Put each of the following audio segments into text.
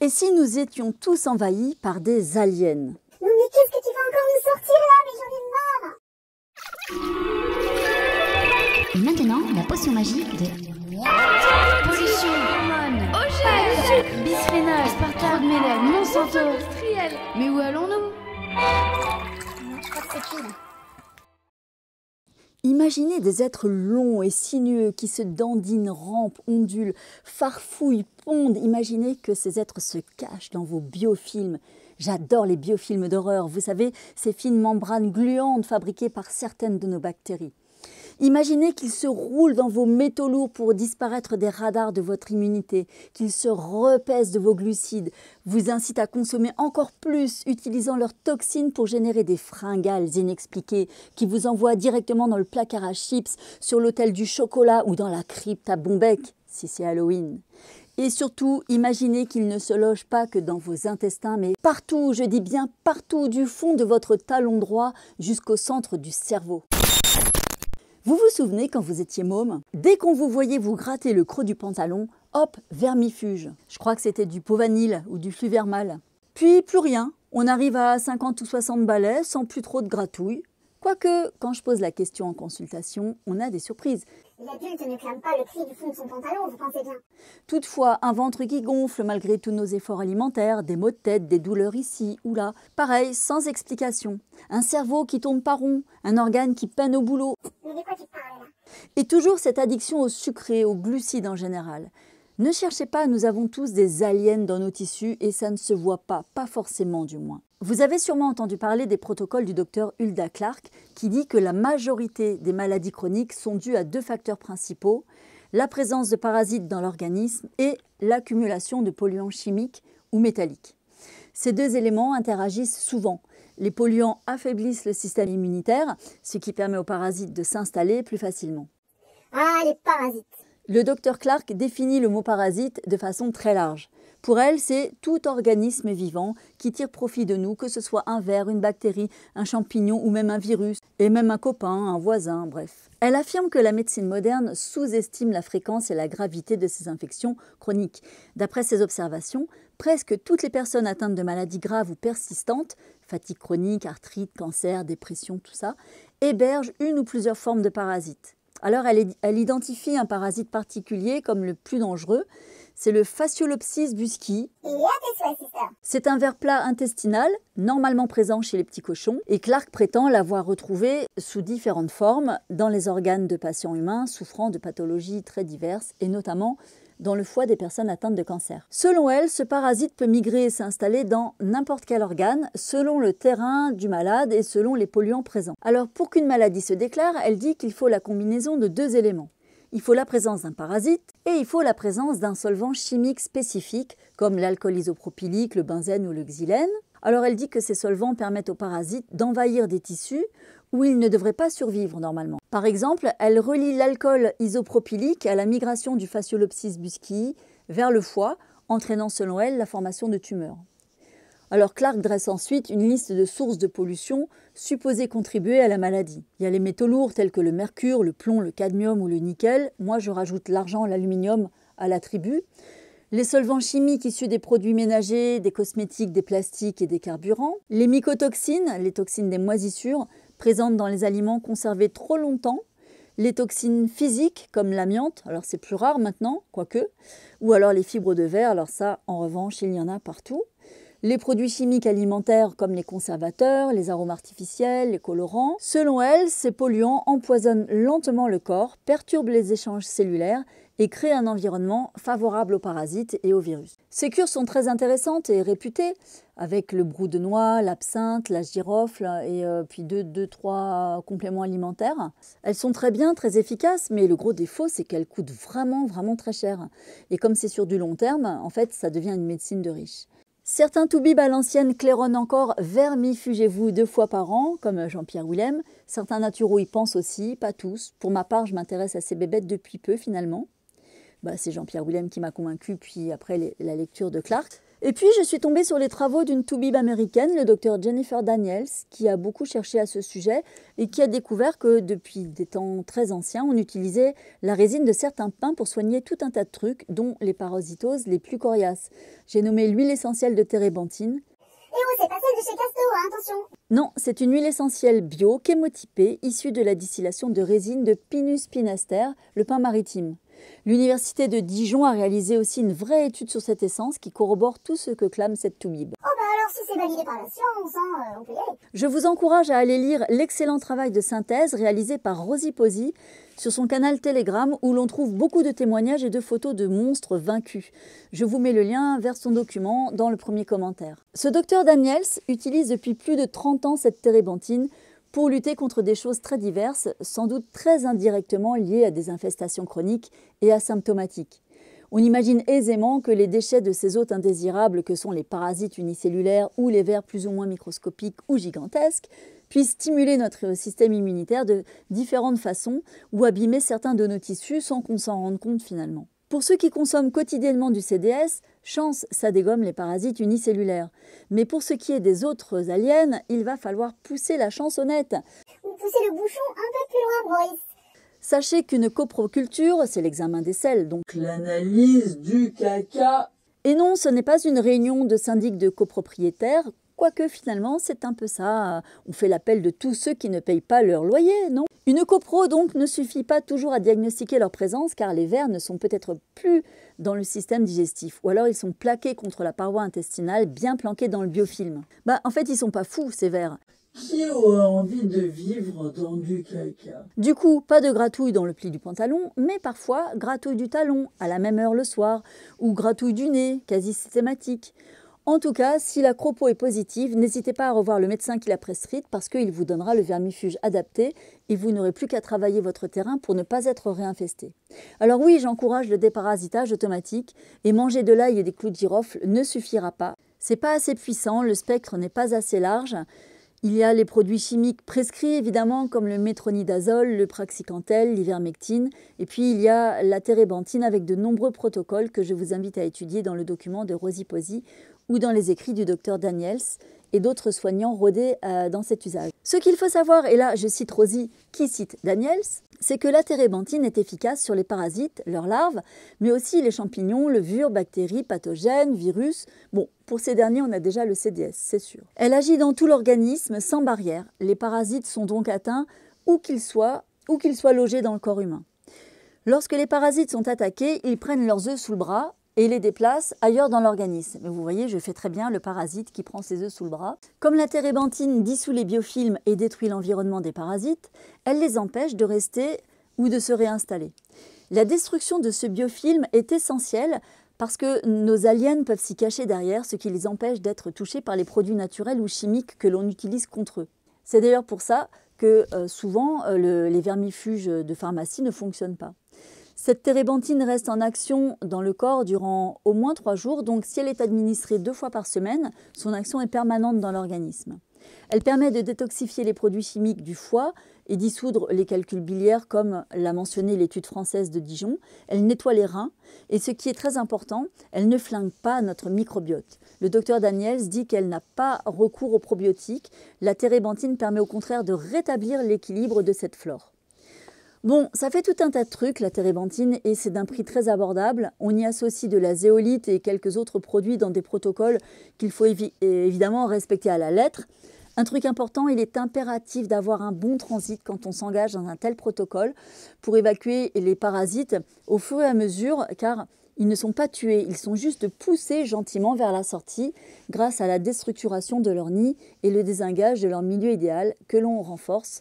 Et si nous étions tous envahis par des aliens? Non mais qu'est-ce que tu vas encore nous sortir là? Mais j'en ai marre. Et maintenant, la potion magique de... Pollution, hormones, sucre, bisphénol, aspartame, ménel, Monsanto. Mais où allons-nous? Je crois que c'est pile. Imaginez des êtres longs et sinueux qui se dandinent, rampent, ondulent, farfouillent, pondent. Imaginez que ces êtres se cachent dans vos biofilms. J'adore les biofilms d'horreur, vous savez, ces fines membranes gluantes fabriquées par certaines de nos bactéries. Imaginez qu'ils se roulent dans vos métaux lourds pour disparaître des radars de votre immunité, qu'ils se repaissent de vos glucides, vous incitent à consommer encore plus, utilisant leurs toxines pour générer des fringales inexpliquées qui vous envoient directement dans le placard à chips, sur l'autel du chocolat ou dans la crypte à Bombec, si c'est Halloween. Et surtout, imaginez qu'ils ne se logent pas que dans vos intestins, mais partout, je dis bien partout, du fond de votre talon droit jusqu'au centre du cerveau. Vous vous souvenez quand vous étiez môme? Dès qu'on vous voyait vous gratter le creux du pantalon, hop, vermifuge. Je crois que c'était du pot vanille ou du fluvermal. Puis plus rien, on arrive à 50 ou 60 balais sans plus trop de gratouilles. Quoique, quand je pose la question en consultation, on a des surprises. L'adulte ne clame pas le cri du fond de son pantalon, vous pensez bien. Toutefois, un ventre qui gonfle malgré tous nos efforts alimentaires, des maux de tête, des douleurs ici ou là. Pareil, sans explication. Un cerveau qui tourne pas rond, un organe qui peine au boulot. Mais de quoi tu parles là? Et toujours cette addiction au sucré, aux glucides en général. Ne cherchez pas, nous avons tous des aliens dans nos tissus et ça ne se voit pas forcément du moins. Vous avez sûrement entendu parler des protocoles du docteur Hulda Clark qui dit que la majorité des maladies chroniques sont dues à deux facteurs principaux, la présence de parasites dans l'organisme et l'accumulation de polluants chimiques ou métalliques. Ces deux éléments interagissent souvent. Les polluants affaiblissent le système immunitaire, ce qui permet aux parasites de s'installer plus facilement. Ah, les parasites. Le docteur Clark définit le mot parasite de façon très large. Pour elle, c'est tout organisme vivant qui tire profit de nous, que ce soit un ver, une bactérie, un champignon ou même un virus, et même un copain, un voisin, bref. Elle affirme que la médecine moderne sous-estime la fréquence et la gravité de ces infections chroniques. D'après ses observations, presque toutes les personnes atteintes de maladies graves ou persistantes, fatigue chronique, arthrite, cancer, dépression, tout ça, hébergent une ou plusieurs formes de parasites. Alors elle identifie un parasite particulier comme le plus dangereux, c'est le Phaseolopsis busci. C'est un ver plat intestinal, normalement présent chez les petits cochons, et Clark prétend l'avoir retrouvé sous différentes formes dans les organes de patients humains souffrant de pathologies très diverses, et notamment dans le foie des personnes atteintes de cancer. Selon elle, ce parasite peut migrer et s'installer dans n'importe quel organe, selon le terrain du malade et selon les polluants présents. Alors, pour qu'une maladie se déclare, elle dit qu'il faut la combinaison de deux éléments. Il faut la présence d'un parasite et il faut la présence d'un solvant chimique spécifique, comme l'alcool isopropylique, le benzène ou le xylène. Alors, elle dit que ces solvants permettent aux parasites d'envahir des tissus où ils ne devraient pas survivre normalement. Par exemple, elle relie l'alcool isopropylique à la migration du Phaseolopsis busci vers le foie, entraînant selon elle la formation de tumeurs. Alors Clark dresse ensuite une liste de sources de pollution supposées contribuer à la maladie. Il y a les métaux lourds tels que le mercure, le plomb, le cadmium ou le nickel. Moi, je rajoute l'argent, l'aluminium à la tribu. Les solvants chimiques issus des produits ménagers, des cosmétiques, des plastiques et des carburants. Les mycotoxines, les toxines des moisissures, présentes dans les aliments conservés trop longtemps. Les toxines physiques, comme l'amiante, alors c'est plus rare maintenant, quoique. Ou alors les fibres de verre, alors ça, en revanche, il y en a partout. Les produits chimiques alimentaires comme les conservateurs, les arômes artificiels, les colorants. Selon elle, ces polluants empoisonnent lentement le corps, perturbent les échanges cellulaires et créent un environnement favorable aux parasites et aux virus. Ces cures sont très intéressantes et réputées, avec le brou de noix, l'absinthe, la girofle et puis deux, trois compléments alimentaires. Elles sont très bien, très efficaces, mais le gros défaut, c'est qu'elles coûtent vraiment très cher. Et comme c'est sur du long terme, en fait, ça devient une médecine de riche. Certains toubibs à l'ancienne claironnent encore « vermifugez-vous 2 fois par an », comme Jean-Pierre Willem. Certains naturaux y pensent aussi, pas tous. Pour ma part, je m'intéresse à ces bébêtes depuis peu finalement. C'est Jean-Pierre Willem qui m'a convaincu, puis après la lecture de Clark. Et puis, je suis tombée sur les travaux d'une toubib américaine, le docteur Jennifer Daniels, qui a beaucoup cherché à ce sujet et qui a découvert que depuis des temps très anciens, on utilisait la résine de certains pins pour soigner tout un tas de trucs, dont les parasitoses les plus coriaces. J'ai nommé l'huile essentielle de térébenthine. Et oh, c'est pas celle de chez Casto, hein, attention. Non, c'est une huile essentielle bio, chémotypée, issue de la distillation de résine de Pinus pinaster, le pin maritime. L'université de Dijon a réalisé aussi une vraie étude sur cette essence qui corrobore tout ce que clame cette toubib. Oh bah alors si c'est validé par la science, hein, on peut y aller. Je vous encourage à aller lire l'excellent travail de synthèse réalisé par Rosie Posy sur son canal Telegram où l'on trouve beaucoup de témoignages et de photos de monstres vaincus. Je vous mets le lien vers son document dans le premier commentaire. Ce docteur Daniels utilise depuis plus de 30 ans cette térébenthine pour lutter contre des choses très diverses, sans doute très indirectement liées à des infestations chroniques et asymptomatiques. On imagine aisément que les déchets de ces hôtes indésirables que sont les parasites unicellulaires ou les vers plus ou moins microscopiques ou gigantesques puissent stimuler notre système immunitaire de différentes façons ou abîmer certains de nos tissus sans qu'on s'en rende compte finalement. Pour ceux qui consomment quotidiennement du CDS, chance, ça dégomme les parasites unicellulaires. Mais pour ce qui est des autres aliens, il va falloir pousser la chansonnette. Ou pousser le bouchon un peu plus loin, Boris. Sachez qu'une coproculture, c'est l'examen des selles, donc l'analyse du caca. Et non, ce n'est pas une réunion de syndic de copropriétaires, quoique finalement c'est un peu ça. On fait l'appel de tous ceux qui ne payent pas leur loyer, non? Une copro donc ne suffit pas toujours à diagnostiquer leur présence car les vers ne sont peut-être plus dans le système digestif ou alors ils sont plaqués contre la paroi intestinale bien planqués dans le biofilm. En fait ils sont pas fous ces vers. Qui aurait envie de vivre dans du caca? Du coup, pas de gratouille dans le pli du pantalon, mais parfois gratouille du talon, à la même heure le soir, ou gratouille du nez, quasi systématique. En tout cas, si la cropo est positive, n'hésitez pas à revoir le médecin qui l'a prescrite parce qu'il vous donnera le vermifuge adapté et vous n'aurez plus qu'à travailler votre terrain pour ne pas être réinfesté. Alors oui, j'encourage le déparasitage automatique et manger de l'ail et des clous de girofle ne suffira pas. C'est pas assez puissant, le spectre n'est pas assez large. Il y a les produits chimiques prescrits évidemment comme le métronidazole, le praxicantel, l'ivermectine et puis il y a la térébenthine avec de nombreux protocoles que je vous invite à étudier dans le document de Rosie Posy ou dans les écrits du docteur Daniels et d'autres soignants rodés dans cet usage. Ce qu'il faut savoir, et là je cite Rosie qui cite Daniels, c'est que la térébenthine est efficace sur les parasites, leurs larves, mais aussi les champignons, levures, bactéries, pathogènes, virus. Bon, pour ces derniers, on a déjà le CDS, c'est sûr. Elle agit dans tout l'organisme sans barrière. Les parasites sont donc atteints où qu'ils soient logés dans le corps humain. Lorsque les parasites sont attaqués, ils prennent leurs œufs sous le bras et les déplacent ailleurs dans l'organisme. Vous voyez, je fais très bien le parasite qui prend ses œufs sous le bras. Comme la térébenthine dissout les biofilms et détruit l'environnement des parasites, elle les empêche de rester ou de se réinstaller. La destruction de ce biofilm est essentielle parce que nos aliens peuvent s'y cacher derrière, ce qui les empêche d'être touchés par les produits naturels ou chimiques que l'on utilise contre eux. C'est d'ailleurs pour ça que souvent les vermifuges de pharmacie ne fonctionnent pas. Cette térébenthine reste en action dans le corps durant au moins 3 jours, donc si elle est administrée 2 fois par semaine, son action est permanente dans l'organisme. Elle permet de détoxifier les produits chimiques du foie et dissoudre les calculs biliaires comme l'a mentionné l'étude française de Dijon. Elle nettoie les reins et ce qui est très important, elle ne flingue pas notre microbiote. Le docteur Daniels dit qu'elle n'a pas recours aux probiotiques. La térébenthine permet au contraire de rétablir l'équilibre de cette flore. Bon, ça fait tout un tas de trucs, la térébenthine, et c'est d'un prix très abordable. On y associe de la zéolite et quelques autres produits dans des protocoles qu'il faut évidemment respecter à la lettre. Un truc important, il est impératif d'avoir un bon transit quand on s'engage dans un tel protocole pour évacuer les parasites au fur et à mesure, car ils ne sont pas tués, ils sont juste poussés gentiment vers la sortie grâce à la déstructuration de leur nid et le désengage de leur milieu idéal que l'on renforce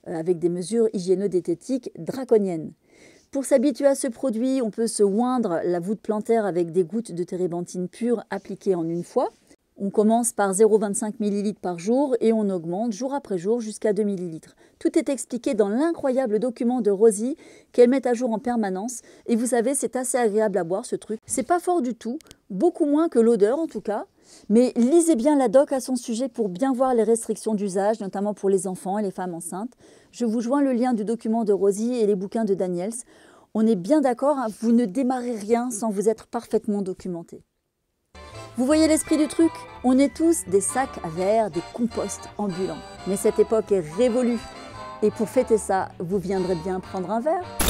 avec des mesures hygiéno-diététiques draconiennes. Pour s'habituer à ce produit, on peut se oindre la voûte plantaire avec des gouttes de térébenthine pure appliquées en une fois. On commence par 0,25 ml par jour et on augmente jour après jour jusqu'à 2 ml. Tout est expliqué dans l'incroyable document de Rosie qu'elle met à jour en permanence. Et vous savez, c'est assez agréable à boire ce truc. C'est pas fort du tout, beaucoup moins que l'odeur en tout cas. Mais lisez bien la doc à son sujet pour bien voir les restrictions d'usage, notamment pour les enfants et les femmes enceintes. Je vous joins le lien du document de Rosie et les bouquins de Daniels. On est bien d'accord, hein, vous ne démarrez rien sans vous être parfaitement documenté. Vous voyez l'esprit du truc? On est tous des sacs à verre, des composts ambulants. Mais cette époque est révolue. Et pour fêter ça, vous viendrez bien prendre un verre?